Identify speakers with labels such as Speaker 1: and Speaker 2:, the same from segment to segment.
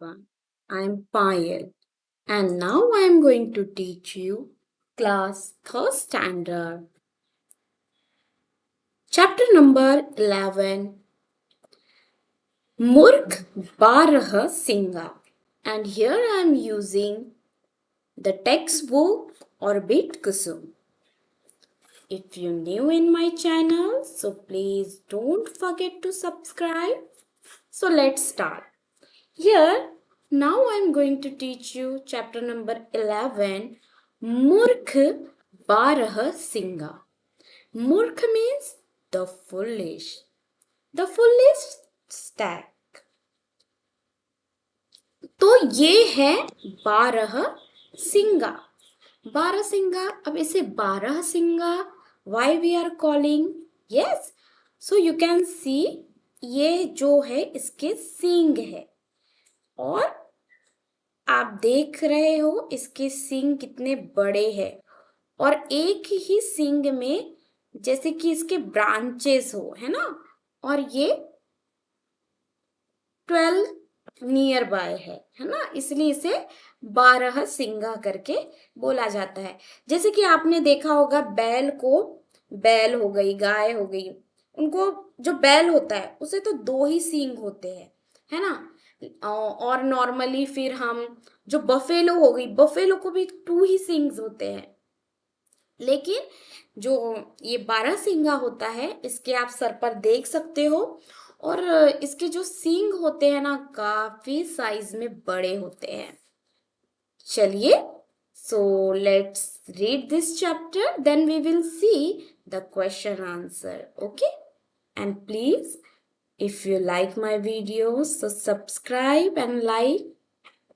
Speaker 1: everyone. I'm Payal and now I'm going to teach you class 3rd standard chapter number 11 Murkh Barah Singa, and here I'm using the textbook Orbit Kusum. If you're new in my channel, so please don't forget to subscribe. So let's start. Here, now I'm going to teach you chapter number 11, Murkh Barah Singa. Murkh means the foolish. The foolish stack. तो ये है बारह सिंगा. बारह सिंगा. अब इसे बारह सिंगा why we are calling? Yes. So you can see ये जो है इसके सींग है और आप देख रहे हो इसके सींग कितने बड़े हैं और एक ही सींग में जैसे कि इसके ब्रांचेस हो, है ना, और ये 12 नियर बाय है ना, इसलिए इसे 12 सिंगा करके बोला जाता है. जैसे कि आपने देखा होगा बैल को, बैल हो गई, गाय हो गई, उनको जो बैल होता है उसे तो 2 ही सींग होते हैं, है ना. और नॉर्मली फिर हम जो बफेलो हो गई, बफेलो को भी 2 ही सींग्स होते हैं. लेकिन जो ये 12 सींगा होता है इसके आप सर पर देख सकते हो और इसके जो सींग होते हैं ना काफी साइज में बड़े होते हैं. चलिए, so let's read this chapter, then we will see the question answer. Okay, and please, if you like my videos, so subscribe and like.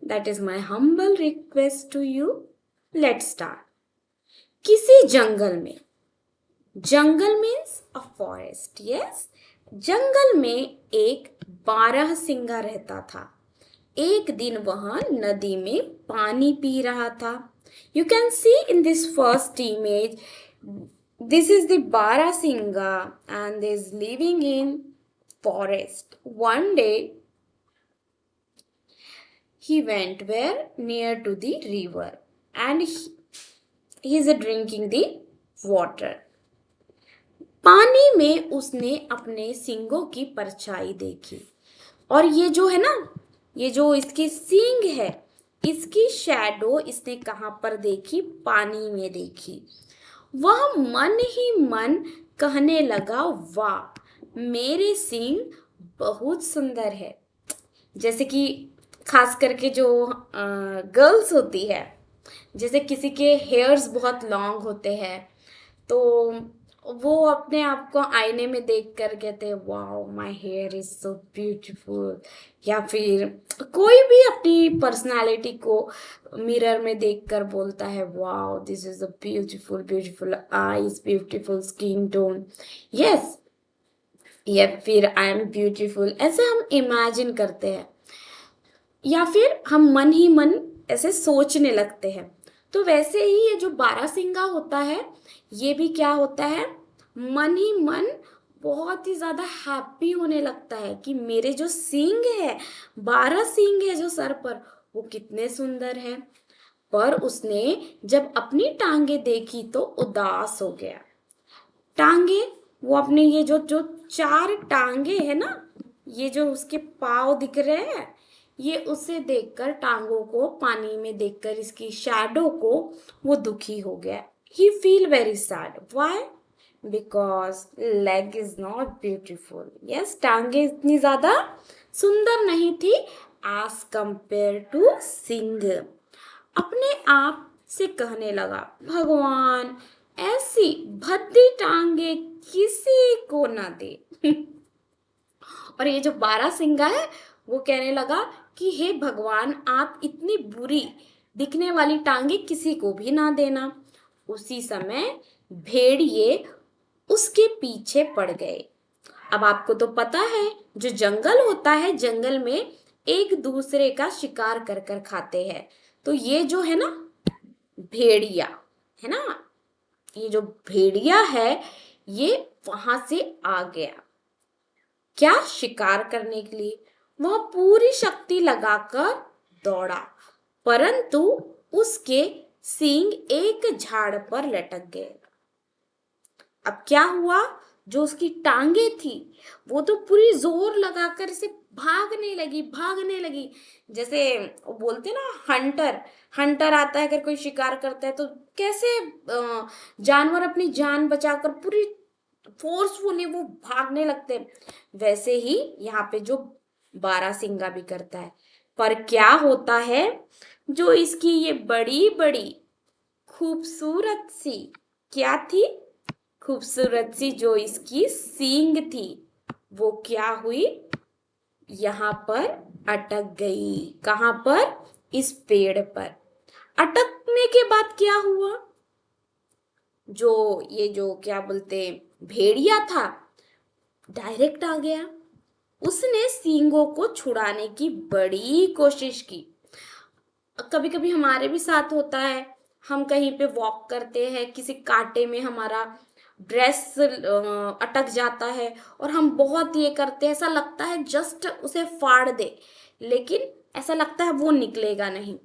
Speaker 1: That is my humble request to you. Let's start. किसी जंगल में, जंगल means a forest. Yes, जंगल में एक 12 सिंगा रहता था. एक दिन वह नदी में पानी पी रहा था. You can see in this first image, this is the 12 सिंगा and is living in forest. One day he went where near to the river and he is drinking the water. पानी में उसने अपने सींगों की परछाई देखी और ये जो है ना, ये जो इसकी सींग है इसकी शैडो इसने कहाँ पर देखी? पानी में देखी. वह मन ही मन कहने लगा, वाह मेरे सींग बहुत सुंदर है. जैसे कि खास करके जो गर्ल्स होती है, जैसे किसी के हेयर्स बहुत लॉन्ग होते हैं तो वो अपने आप को आईने में देख कर कहते हैं wow my here is so beautiful. या फिर कोई भी अपनी पर्सनालिटी को मिरर में देख कर बोलता है wow this is a beautiful beautiful eyes, beautiful skin tone. Yes, या फिर आई एम ब्यूटीफुल, ऐसे हम इमेजिन करते हैं या फिर हम मन ही मन ऐसे सोचने लगते हैं. तो वैसे ही ये जो 12 सिंगा होता है ये भी क्या होता है, मन ही मन बहुत ही ज़्यादा हैप्पी होने लगता है कि मेरे जो सींग है, 12 सींग है जो सर पर, वो कितने सुंदर हैं. पर उसने जब अपनी टांगे देखी तो उदास हो गया. टांगे, वो अपने ये जो जो 4 टांगे है ना, ये जो उसके पाँव दिख रहे हैं, ये उसे देखकर, टांगों को पानी में देखकर, इसकी शैडो को वो दुखी हो गया. He feel very sad. Why? Because leg is not beautiful. Yes, टांगे इतनी ज्यादा सुंदर नहीं थी एज कंपेयर टू सिंग. अपने आप से कहने लगा, भगवान ऐसी भद्दी टांगे किसी को ना दे. और ये जो 12 सिंगा है वो कहने लगा कि हे भगवान आप इतनी बुरी दिखने वाली टांगे किसी को भी ना देना. उसी समय भेड़िए उसके पीछे पड़ गए. अब आपको तो पता है जो जंगल होता है, जंगल में एक दूसरे का शिकार कर कर खाते हैं. तो ये जो है ना भेड़िया है ना, ये जो भेड़िया है ये वहां से आ गया. क्या? शिकार करने के लिए. वह पूरी शक्ति लगाकर दौड़ा, परंतु उसके सींग एक झाड़ पर लटक गए। अब क्या हुआ, जो उसकी टांगे थी वो तो पूरी जोर लगाकर इसे भागने लगी। जैसे वो बोलते ना, हंटर हंटर आता है, अगर कोई शिकार करता है तो कैसे जानवर अपनी जान बचाकर पूरी फोर्सफुली वो भागने लगते हैं, वैसे ही यहाँ पे जो बारहसिंगा भी करता है। पर क्या होता है, जो इसकी ये बड़ी बड़ी खूबसूरत सी, क्या थी, खूबसूरत सी जो इसकी सींग थी, वो क्या हुई, यहाँ पर अटक गई। कहाँ पर, इस पेड़ पर। अटकने के बाद क्या हुआ, जो ये जो क्या बोलते भेड़िया था, डायरेक्ट आ गया। उसने सींगों को छुड़ाने की बड़ी कोशिश की। कभी कभी हमारे भी साथ होता है, हम कहीं पे वॉक करते हैं, किसी कांटे में हमारा ड्रेस अटक जाता है और हम बहुत ये करते हैं, ऐसा लगता है जस्ट उसे फाड़ दे, लेकिन ऐसा लगता है वो निकलेगा नहीं।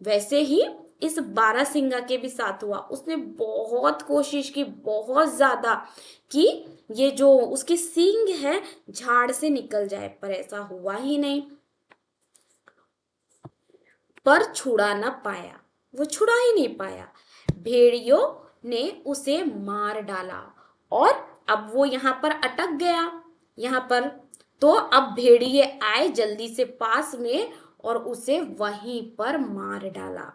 Speaker 1: वैसे ही इस बारहसिंगा के भी साथ हुआ। उसने बहुत कोशिश की, बहुत ज्यादा, कि ये जो उसकी सींग है झाड़ से निकल जाए, पर ऐसा हुआ ही नहीं। पर छुड़ा न पाया, वो छुड़ा ही नहीं पाया। भेड़ियों ने उसे मार डाला और अब वो यहाँ पर अटक गया। यहाँ पर तो अब भेड़िए आए जल्दी से पास में और उसे वहीं पर मार डाला।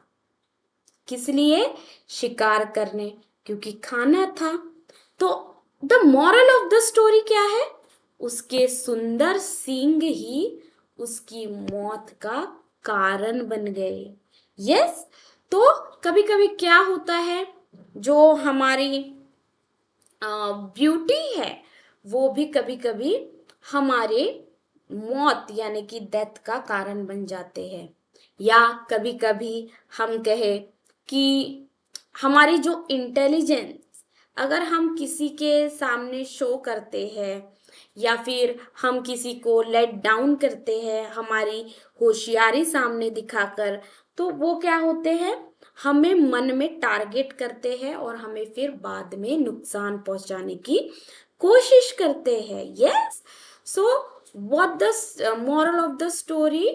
Speaker 1: किस लिए, शिकार करने, क्योंकि खाना था। तो the moral of the story क्या है, उसके सुंदर सींग ही उसकी मौत का कारण बन गए। यस, तो कभी कभी क्या होता है, जो हमारी ब्यूटी है वो भी कभी कभी हमारे मौत यानी कि डेथ का कारण बन जाते हैं। या कभी कभी हम कहे कि हमारी जो इंटेलिजेंस, अगर हम किसी के सामने शो करते हैं या फिर हम किसी को लेट डाउन करते हैं हमारी होशियारी सामने दिखाकर, तो वो क्या होते हैं, हमें मन में टारगेट करते हैं और हमें फिर बाद में नुकसान पहुंचाने की कोशिश करते हैं। Yes, so what the moral of the story,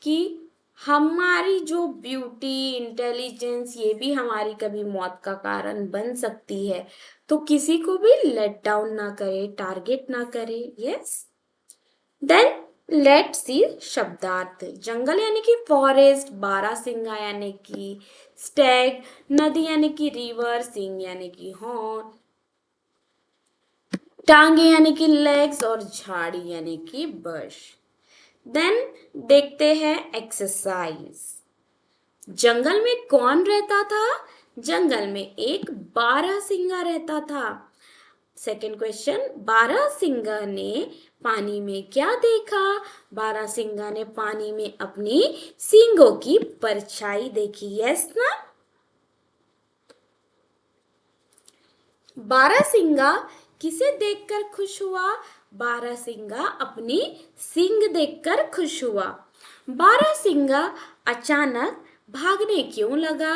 Speaker 1: कि हमारी जो ब्यूटी, इंटेलिजेंस, ये भी हमारी कभी मौत का कारण बन सकती है। तो किसी को भी लेट डाउन ना करे, टारगेट ना करे। यस, देन लेट्स सी शब्दार्थ। जंगल यानी कि फॉरेस्ट, बारहसिंगा यानी कि स्टैग, नदी यानी कि रिवर, सिंग यानी कि हॉर्न, टांगे यानी कि लेग्स और झाड़ी यानी कि बश। देन देखते हैं एक्सरसाइज। जंगल में कौन रहता था, जंगल में एक बारहसिंगा रहता था। सेकेंड क्वेश्चन, बारहसिंगा ने पानी में क्या देखा, बारहसिंगा ने पानी में अपनी सींगों की परछाई देखी। यस ना, बारहसिंगा किसे देखकर खुश हुआ, बारहसिंगा अपनी सींग देखकर खुश हुआ। बारहसिंगा अचानक भागने क्यों लगा,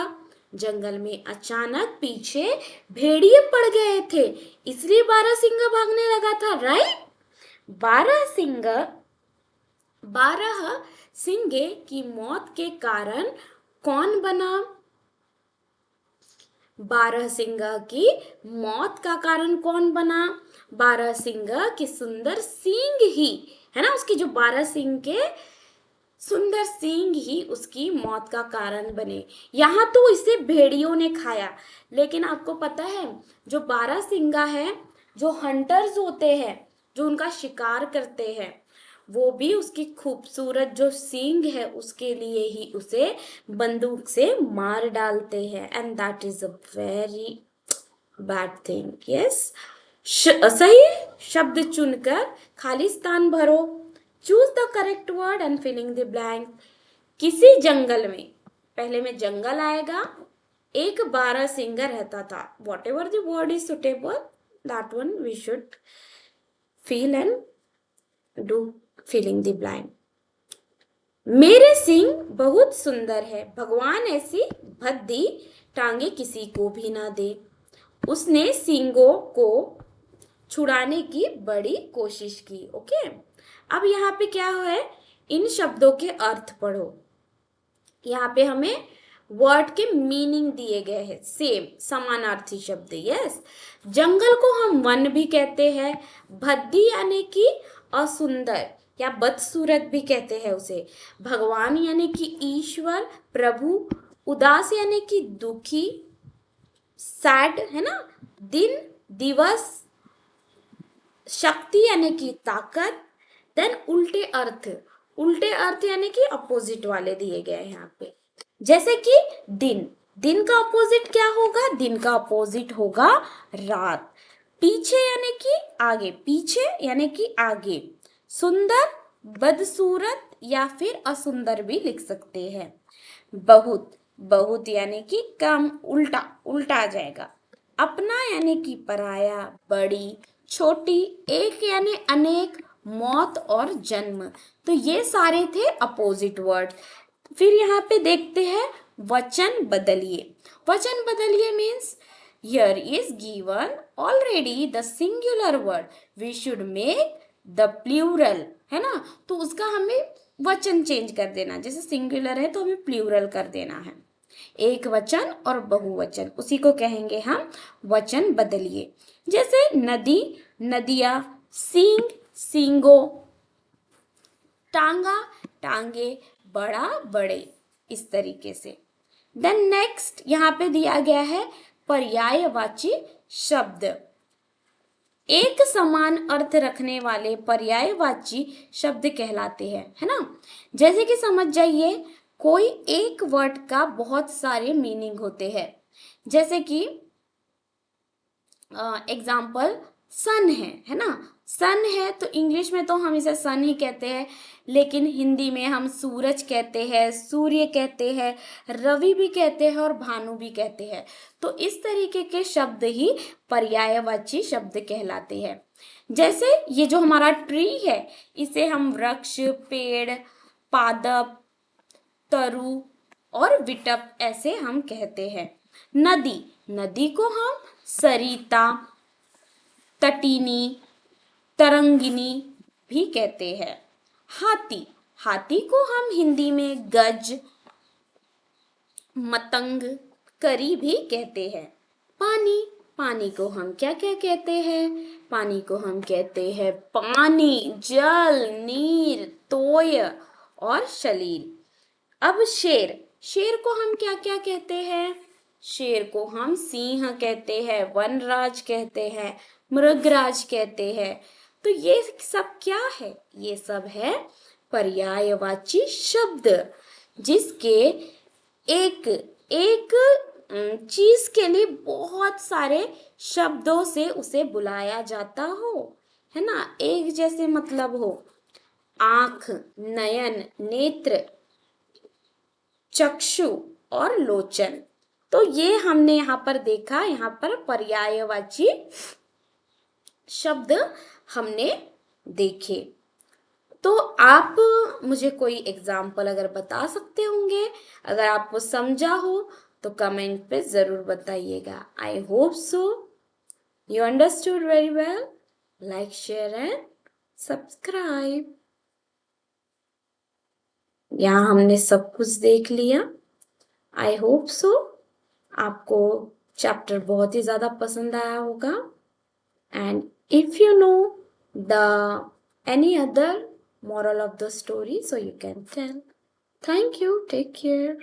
Speaker 1: जंगल में अचानक पीछे भेड़िए पड़ गए थे, इसलिए बारहसिंगा भागने लगा था। राइट, बारहसिंगा, बारह सिंगे की मौत के कारण कौन बना, बारहसिंगा की मौत का कारण कौन बना, बारहसिंगा की सुंदर सींग ही, है ना, उसकी जो बारह सिंग के सुंदर सींग ही उसकी मौत का कारण बने। यहाँ तो इसे भेड़ियों ने खाया, लेकिन आपको पता है जो बारहसिंगा है, जो हंटर्स होते हैं, जो उनका शिकार करते हैं, वो भी उसकी खूबसूरत जो सींग है उसके लिए ही उसे बंदूक से मार डालते हैं। And that is a very bad thing. Yes, सही शब्द चुनकर खाली स्थान भरो। Choose the correct word and filling the blank. किसी जंगल में, पहले में जंगल आएगा, एक बारहसिंगा रहता था। Whatever the word is suitable, that one we should feel and do filling the blank. मेरे सींग बहुत सुंदर है, भगवान ऐसी भद्दी टांगे किसी को भी ना दे। उसने सींगों को छुड़ाने की बड़ी कोशिश की। ओके, अब यहाँ पे क्या है, इन शब्दों के अर्थ पढ़ो। यहाँ पे हमें वर्ड के मीनिंग दिए गए हैं, सेम समानार्थी शब्द। यस, जंगल को हम वन भी कहते हैं, भद्दी यानी कि असुंदर या बदसूरत भी कहते हैं उसे, भगवान यानी कि ईश्वर प्रभु, उदास यानी कि दुखी सैड है ना, दिन दिवस, शक्ति यानी कि ताकत, देन उल्टे अर्थ यानी कि अपोजिट वाले दिए गए हैं यहाँ पे। जैसे कि दिन, दिन का अपोजिट क्या होगा, दिन का अपोजिट होगा रात। पीछे यानी कि आगे, पीछे यानी कि आगे। सुंदर बदसूरत या फिर असुंदर भी लिख सकते हैं। बहुत, बहुत यानी कि कम, उल्टा उल्टा आ जाएगा। अपना यानी कि पराया, बड़ी छोटी, एक यानी अनेक, मौत और जन्म। तो ये सारे थे अपोजिट वर्ड। फिर यहाँ पे देखते हैं वचन बदलिए। वचन बदलिए means here is given already the singular word, we should make the plural, है ना। तो उसका हमें वचन चेंज कर देना, जैसे सिंगुलर है तो हमें प्लूरल कर देना है। एक वचन और बहुवचन, उसी को कहेंगे हम वचन बदलिए। जैसे नदी नदिया, सींग सींगो, टांगा टांगे, बड़ा बड़े, इस तरीके से। देन नेक्स्ट यहाँ पे दिया गया है पर्यायवाची शब्द। एक समान अर्थ रखने वाले पर्यायवाची शब्द कहलाते हैं, है ना। जैसे कि समझ जाइए, कोई एक वर्ड का बहुत सारे मीनिंग होते हैं। जैसे कि एग्जाम्पल सन है ना। सन है तो इंग्लिश में तो हम इसे सन ही कहते हैं, लेकिन हिंदी में हम सूरज कहते हैं, सूर्य कहते हैं, रवि भी कहते हैं और भानु भी कहते हैं। तो इस तरीके के शब्द ही पर्यायवाची शब्द कहलाते हैं। जैसे ये जो हमारा ट्री है, इसे हम वृक्ष, पेड़, पादप, तरु और विटप ऐसे हम कहते हैं। नदी, नदी को हम सरिता, तटीनी, तरंगिनी भी कहते हैं। हाथी, हाथी को हम हिंदी में गज, मतंग, करी भी कहते हैं। पानी, पानी को हम क्या क्या कहते हैं, पानी को हम कहते हैं पानी, जल, नीर, तोय और शलील। अब शेर, शेर को हम क्या क्या कहते हैं, शेर को हम सिंह कहते हैं, वनराज कहते हैं, मृगराज कहते हैं। तो ये सब क्या है, ये सब है पर्यायवाची शब्द, जिसके एक एक चीज के लिए बहुत सारे शब्दों से उसे बुलाया जाता हो, है ना। एक जैसे मतलब हो, आंख, नयन, नेत्र, चक्षु और लोचन। तो ये हमने यहाँ पर देखा, यहाँ पर पर्यायवाची शब्द हमने देखे। तो आप मुझे कोई एग्जाम्पल अगर बता सकते होंगे, अगर आपको समझा हो तो कमेंट पे ज़रूर बताइएगा। I hope so you understood very well. Like, share and subscribe. यहाँ हमने सब कुछ देख लिया। आई होप सो आपको चैप्टर बहुत ही ज़्यादा पसंद आया होगा। And if you know the any other moral of the story, so you can tell. Thank you. Take care.